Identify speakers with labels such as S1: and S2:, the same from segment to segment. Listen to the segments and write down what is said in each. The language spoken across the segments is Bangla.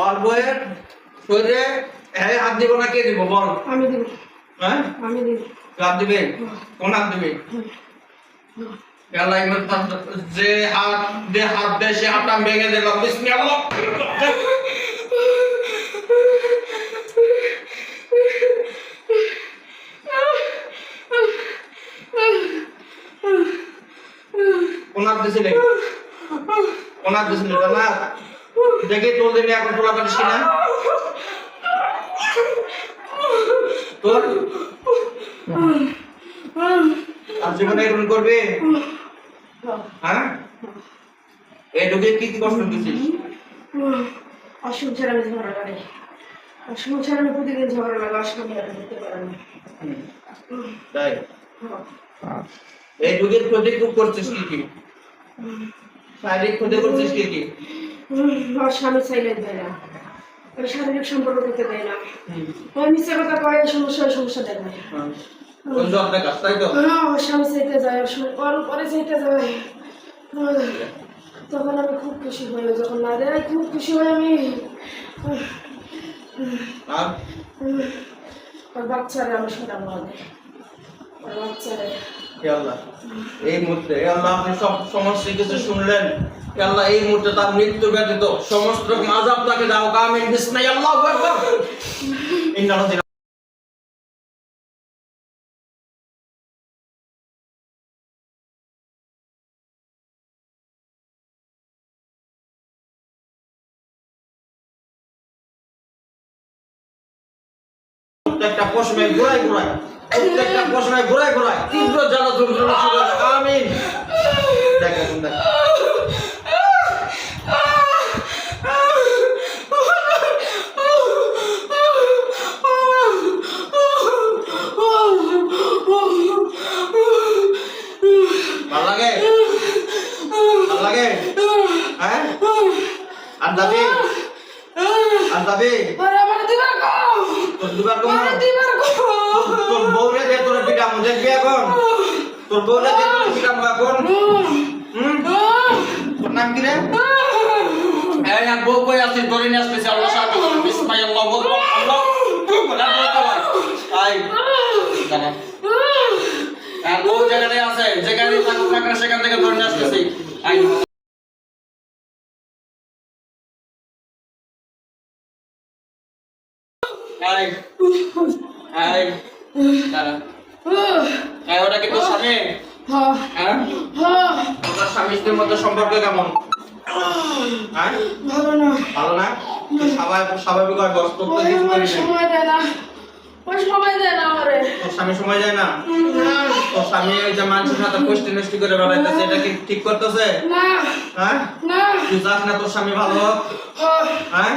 S1: ওর বইয়ের শরীরে হ্যাঁ হাত দিব না কে দিব বল?
S2: আমি দিব।
S1: হ্যাঁ
S2: আমি দিব।
S1: হাত দিবে? কোন হাত দিবে? আল্লাহ ইমান যে হাত দে সে হাতটা ভেঙে দিল বিসমিল্লাহ। কোন হাত দিছিলে? কোন হাত দিছিলে না? দেখি তোর দিনে এখন তোলা পারিস কিনা? তোর আর জীবনে এরকম করবে? হ্যাঁ এই রোগে কি কি কষ্ট দিছিস?
S2: অসুখ ছাড়া আমি ঝগড়া লাগে, অসুখ ছাড়া আমি প্রতিদিন ঝগড়া লাগে, অসুখ আমি আর করতে পারি না।
S1: তাই এই রোগের ক্ষতি খুব করছিস কি কি? শারীরিক ক্ষতি করছিস কি কি?
S2: আমার স্বামী চাইলে দেয় না, ওই শারীরিক সম্পর্ক করতে দেয় না, ওই মিথ্যা কথা কয়, সমস্যা দেখায়।
S1: কোন জব দেখাস তাই তো?
S2: আমার স্বামী চাইতে যায়, ওর পরে চাইতে যায়, তখন আমি খুব খুশি হই, যখন না দেয় খুব খুশি হই আমি।
S1: আর
S2: ওর বাচ্চারা আমি সেটা বলে, ওর বাচ্চারা
S1: আল্লাহ এই মুহূর্তে আল্লাহ আপনি সব সমস্ত কিছু শুনলেন। আল্লাহ এই মুহূর্তে তার মৃত্যু ব্যতীত সমস্ত রকম আযাব তাকে দাও। আমিন বিসমিল্লাহ আল্লাহু আকবার। ইন্নাল্লাহ প্রত্যেকটা পশমে ঘোরায় ঘোরায়, প্রত্যেকটা পশমে ঘোরায় ঘোরায় তীব্র জ্বালা যন্ত্রণা শুরু হয়। আমিন। দেখ এখন দেখ ভাল লাগে? ভাল লাগে? হ্যাঁ আর যাবি? আর যাবি? তোর দুবার কম তোর বউরে দে তোর পিটামো দেখবি এখন? তোর বউরে দে তোর পিটামো এখন? তোর নাম কি রে? এই আর বউ কই আছে? ধরে নিয়ে আসতেছে। আল্লাহ সাহায্য করুন। বিসমিল্লাহ আল্লাহু আকবার। আল্লাহ বলা বলতে হয়। আই দাঁড়া। আর বউ জায়গায় আছে, যেখানে থাকুক না কেন সেখান থেকে ধরে নিয়ে আসতেছি। আই আই আই দাঁড়া। এই ওটা কি তোর স্বামী? হ্যাঁ তোর স্বামী স্ত্রীর মধ্যে সম্পর্ক কেমন? হ্যাঁ
S2: ভালো না।
S1: ভালো না? স্বাভাবিক হয় বস। তোর তো কিছু করিস না।
S2: সময় দেয় না, ওই সময় দেয় না আমারে।
S1: তোর স্বামী সময় যায় না? তোর স্বামী ওই যে মানুষের সাথে কোষ্টি নষ্টি করে বেড়াইতেছে, এটা কি ঠিক করতেছে?
S2: না
S1: হ্যাঁ
S2: না,
S1: তুই চাস না তোর স্বামী ভালো হোক? হ্যাঁ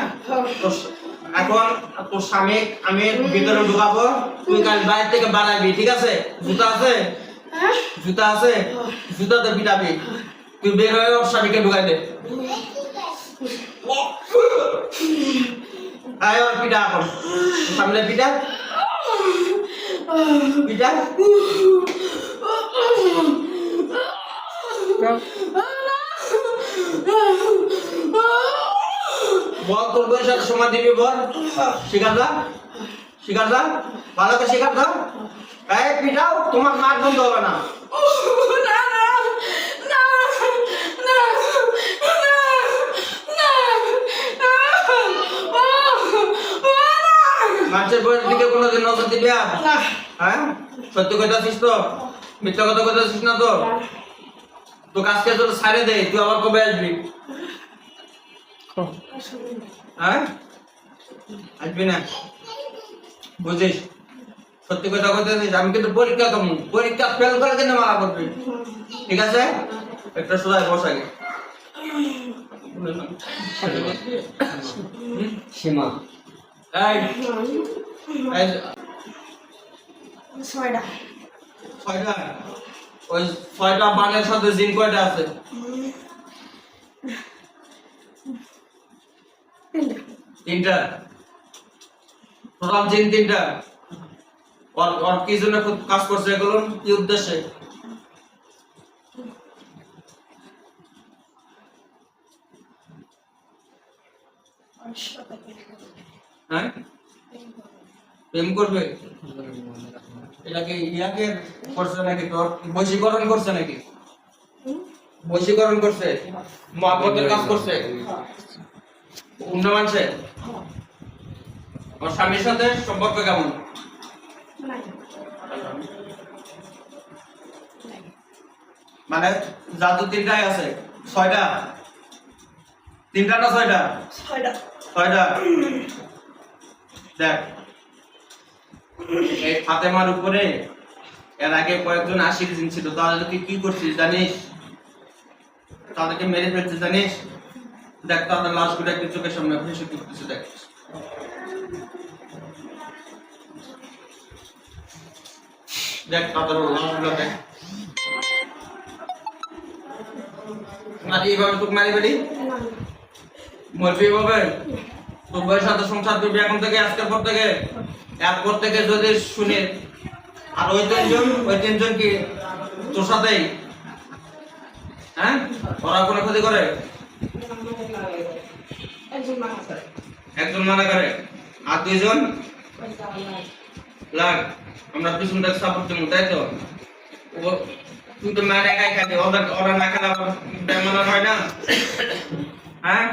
S1: এখন তোর স্বামী আমি ভিতরে ঢুকাবো, তুই কাল বাইরে থেকে বানাবি, ঠিক আছে? জুতা আছে? জুতা আছে? জুতাতে পিটাবি। তুই বের হয়ে ওর স্বামীকে ঢুকাই দে। আয় ওর পিটা এখন, সামনে পিটা পিটা। বল তোর বউয়ের সাথে সময় দিবি বল। শিকার দা শিকার দা ভালো করে শিকার দাও। এই পিটাও, তোমার নাক বন্ধ হবে না। মানুষের বউয়ের দিকে কোনোদিন নজর দিবি আর? হ্যাঁ সত্যি কথা আছিস তো? মিথ্যা কথা কথা আছিস না তো? তো কাজকে তোর ছাড়ে দে, তুই আবার কবে আসবি? হ্যাঁ আসবি না বুঝিস? সত্যি কথা কথা আছিস? আমি কিন্তু পরীক্ষা কম, পরীক্ষা ফেল করে কিন্তু মারা করবি, ঠিক আছে? একটা সোজা বস আগে।
S3: সীমা
S2: ছয়টা।
S1: ছয়টা? ওই ছয়টা বানের সাথে জিন কয়টা আছে? তিনটা। টোটাল জিন তিনটা। ওর কি জন্য কাজ করছে এগুলো? কি উদ্দেশ্যে? হ্যাঁ প্রেম করবে এটাকে ইয়াকে করছে নাকি তোর বশীকরণ করছে নাকি বশীকরণ করছে মহাব্বতের কাজ করছে অন্য মানছে আমার স্বামীর সাথে সম্পর্ক কেমন মানে জাদু তিনটাই আছে ছয়টা তিনটা না ছয়টা ছয়টা দেখ এই ফাতেমার উপরে এর আগে কয়েকজন আশিক জিন ছিল তাদেরকে কি করছিস জানিস তাদেরকে মেরে ফেলছিস জানিস দেখ তাদের লাশগুলো একটু চোখের সামনে ভেসে উঠতেছে দেখ দেখ তাদের লাশগুলো দেখ আর এইভাবে তোকে মারি ফেলি মরবি এভাবে তোর বয়স সাথে সংসার করবি এখন থেকে আজকের পর থেকে এরপর থেকে যদি শুনে আর ওই তিনজন কি তোর সাথেই হ্যাঁ ওরা কোনো ক্ষতি করে একজন মানা করে আর দুইজন লাগ আমরা পিছন থেকে সাপোর্ট দেবো তাই তো তুই তো মায়ের একাই খাবি ওরা না খেলে আবার বেমানার হয় না হ্যাঁ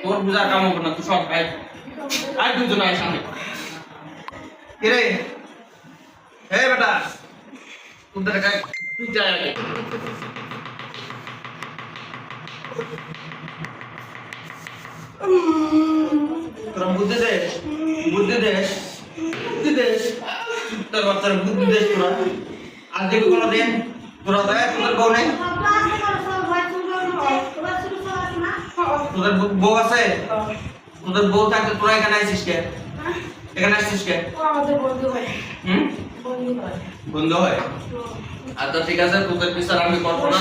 S1: তোর বুঝার কাম হবে না তুই সব আয় দুজন আয় সামনে কিরে হে বেটা তোদের গায়ে তুই যাই আগে তোরা বুদ্ধি দেশ বুদ্ধি দেশ বুদ্ধি দেশ তোর বাচ্চার বুদ্ধি দেশ তোরা আর দেখি কোনো দিন তোরা দেয় তোদের বউ নেই তোদের বউ আছে তোদের বউ থাকতে তোরা এখানে আসছিস কে এখানে আসছিস কে বন্ধু হয় আচ্ছা ঠিক আছে তোদের বিচার আমি করবো না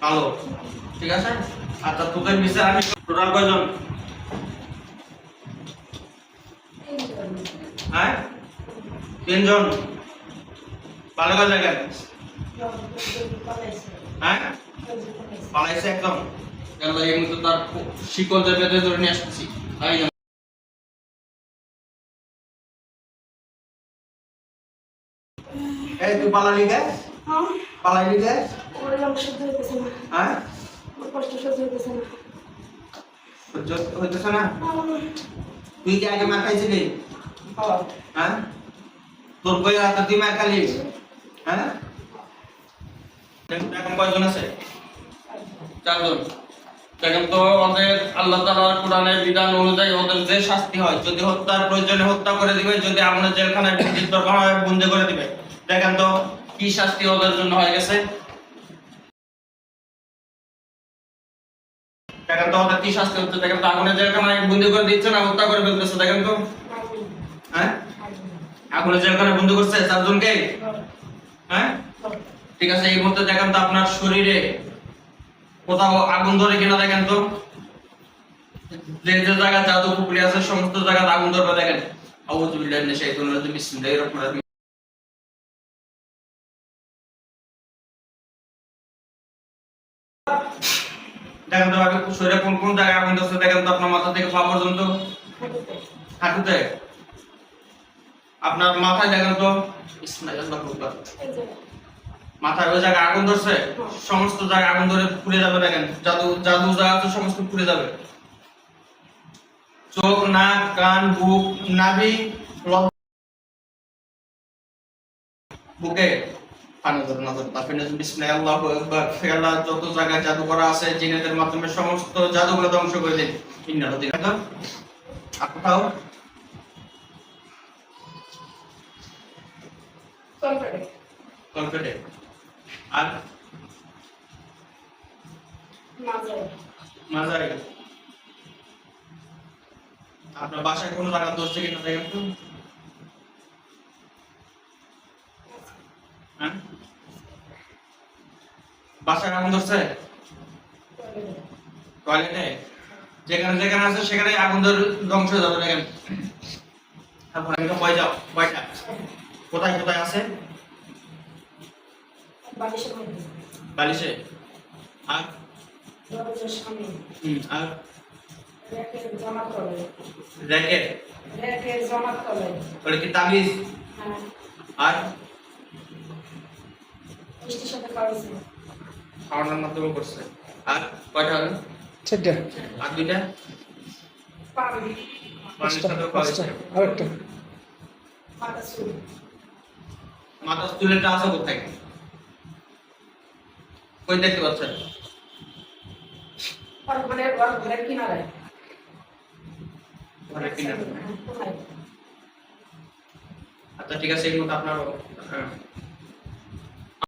S1: ভালো ঠিক আছে আচ্ছা তোদের বিচার আমি টোটাল কয়জন হ্যাঁ তিনজন ভালো কাজ লাগে হ্যাঁ পালাইছে একদম কেন এই মুহূর্তে তার শিকল বেঁধে ধরে নিয়ে আসতেছি এই তুই পালালি কে পালাইলি কে হ্যাঁ হইতেছে না তুই কি আগে মার খাইছিলি হ্যাঁ তোর কই রাতে তুই মার খালি হ্যাঁ এখন কয়জন আছে চারজন দেখেন তো ওদের আল্লাহ তাআলার কোরআনের বিধান অনুযায়ী ওদের যে শাস্তি হয় যদি হত্যার প্রয়োজনে হত্যা করে দিবে যদি আমাদের জেলখানায় বন্দি দরকার হয় বন্দি করে দিবে দেখেন তো কি শাস্তি ওদের জন্য হয়ে গেছে দেখেন তো ওদের কি শাস্তি হচ্ছে দেখেন তো আগুনের জেলখানায় বন্দি করে দিচ্ছে না হত্যা করে ফেলতেছে দেখেন তো হ্যাঁ আগুনের জেলখানায় বন্দি করছে চারজনকে হ্যাঁ ঠিক আছে এই মুহূর্তে দেখেন তো আপনার শরীরে কোথাও আগুন ধরে কিনা দেখেন তো যে যে জায়গা জাদু পুকুরি আছে সমস্ত জায়গায় আগুন ধরবে দেখেন আউযু বিল্লাহি মিনাশ শাইতানির রাজিম বিসমিল্লাহির রহমানির রহিম দেখেন তো আগে শরীরে কোন কোন জায়গায় আগুন ধরছে দেখেন তো আপনার মাথা থেকে পা পর্যন্ত হাঁটুতে আপনার মাথায় দেখেন তো মাথায় ওই জায়গায় আগুন ধরছে সমস্ত জায়গায় আগুন ধরে পুড়ে যাবে দেখেন জাদু জাদু যা আছে সমস্ত পুড়ে যাবে চোখ নাক কান বুক নাভি বুকে পানি ধরে নজর তারপরে বিসমিল্লাহ আল্লাহু আকবার আল্লাহ যত জায়গায় জাদু করা আছে জিনেদের মাধ্যমে সমস্ত জাদুগুলো ধ্বংস করে দিন ইন্নাল দিন আর কোথাও কলকাতায় আর মাজারে আপনার বাসায় কোনো জায়গা দোষ থেকে না দেখেন তো হ্যাঁ বাসায় আগুন ধরছে টয়লেটে যেখানে যেখানে আছে সেখানে আগুন ধরে ধ্বংস হয়ে যাবে দেখেন তারপর একটা কয়টা কোথায় কোথায় আছে
S2: বালিশের মধ্যে
S1: বালিশে আর
S2: দরজার সামনে
S1: আর
S2: র্যাকের জামা তলায়
S1: র্যাকেট
S2: র্যাকের জামা তলায়
S1: ওটা কি তাবিজ
S2: হ্যাঁ
S1: আর
S2: মিষ্টির সাথে খাওয়াইছে
S1: খাওয়ানোর মাধ্যমে করছে আর কয়টা হলো
S3: চারটা
S1: আর দুইটা
S2: পান
S1: পানির সাথে
S3: পাঁচটা
S1: খাওয়াইছে
S3: আরেকটা
S2: মাথা চুল
S1: মাথা চুলেরটা আছে কোথায় কই দেখতে পাচ্ছেন
S2: ঘরের কিনারায়
S1: ঘরের কিনারে
S2: কোথায়
S1: আচ্ছা ঠিক আছে এই মতো আপনার